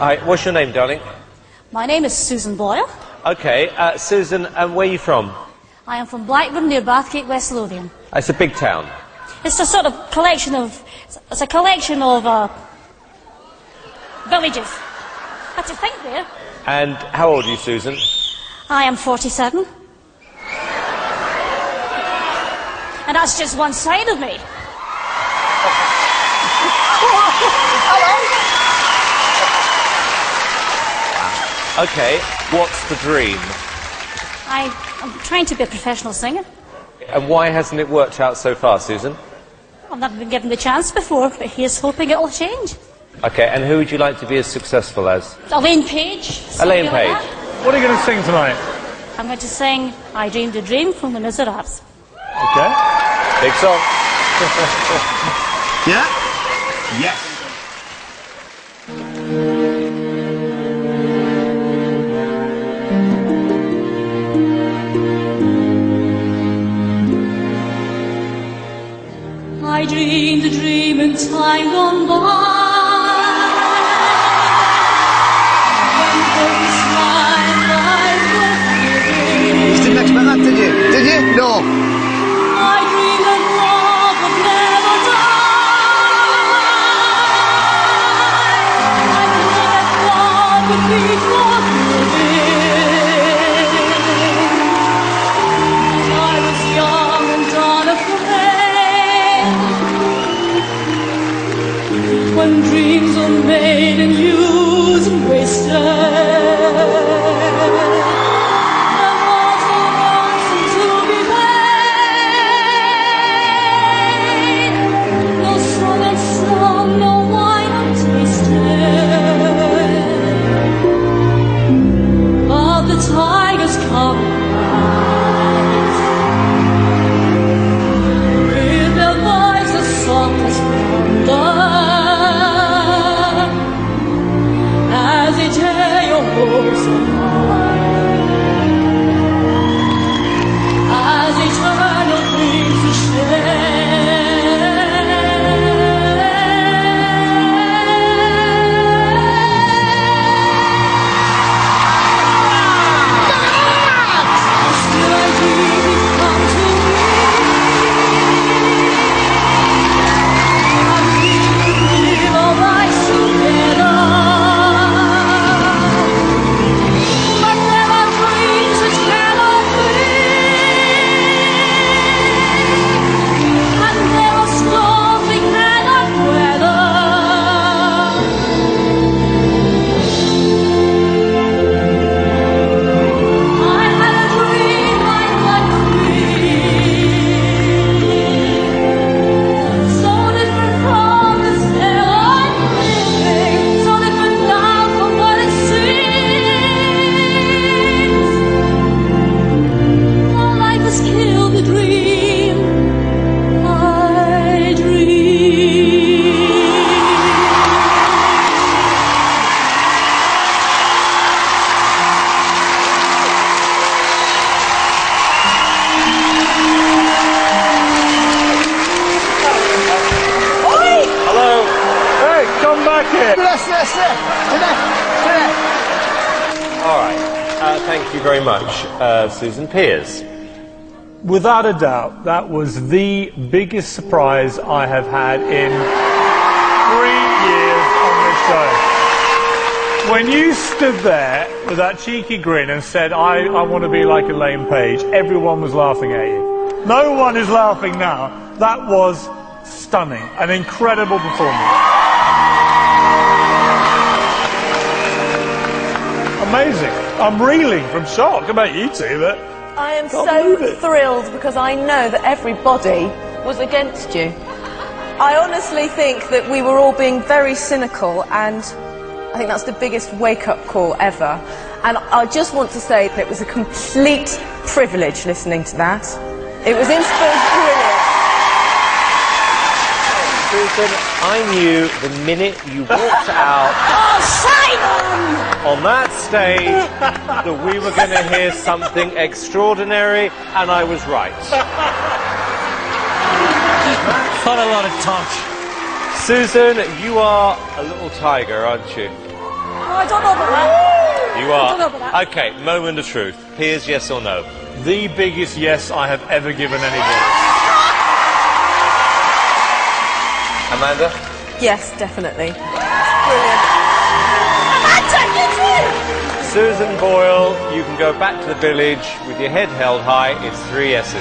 Hi, what's your name, darling? My name is Susan Boyle. Okay, Susan, and where are you from? I am from Blackburn near Bathgate, West Lothian. It's a big town. It's a sort of collection of... It's a collection of villages. Had to think there. And how old are you, Susan? I am 47. And that's just one side of me. Okay, what's the dream? I'm trying to be a professional singer. And why hasn't it worked out so far, Susan? I've never been given the chance before, but here's hoping it'll change. Okay, and who would you like to be as successful as? Elaine Page. Elaine Like Page. that. What are you going to sing tonight? I'm going to sing I Dreamed a Dream from the Miserables. Okay. Big song. Yeah? Yes. I dreamed a dream in time gone by. When hope smiled, life was giving. You didn't expect that, did you? Did you? No. I dreamed that love would never die. I dreamed that God would be forgiven. I was young and unafraid. When dreams are made and used and wasted, there was no ransom to be paid, no song unsung, no wine untasted. But the tigers come with their voices soft as thunder. As they tear your hopes apart, as eternal dreams to Still I dream you come to me. And we live our lives together. But there are dreams which cannot be, and there are storms we cannot weather. I had a dream I'd like so different from this hell I'm living, so different now from what it seems. My life has killed the dream I dreamed. Hello. Hey, come back here. All right. Thank you very much, Susan Piers. Without a doubt, that was the biggest surprise I have had in 3 years on this show. When you stood there with that cheeky grin and said, I want to be like Elaine Page, everyone was laughing at you. No one is laughing now. That was stunning. An incredible performance. Amazing. I'm reeling from shock. How about you two? But I am Can't believe so it. thrilled because I know that everybody was against you. I honestly think that we were all being very cynical, and I think that's the biggest wake-up call ever. And I just want to say that it was a complete privilege listening to that. It was brilliant. Susan, I knew the minute you walked out Oh, Simon! on that stage that we were going to hear something extraordinary, and I was right. Not a lot of touch. Susan, you are a little tiger, aren't you? I don't know about that. You I don't know are. about that. Okay, moment of truth. Piers, yes or no? The biggest yes I have ever given anybody. Amanda? Yes, definitely. Brilliant. Amanda, you too! Susan Boyle, you can go back to the village with your head held high. It's 3 yeses.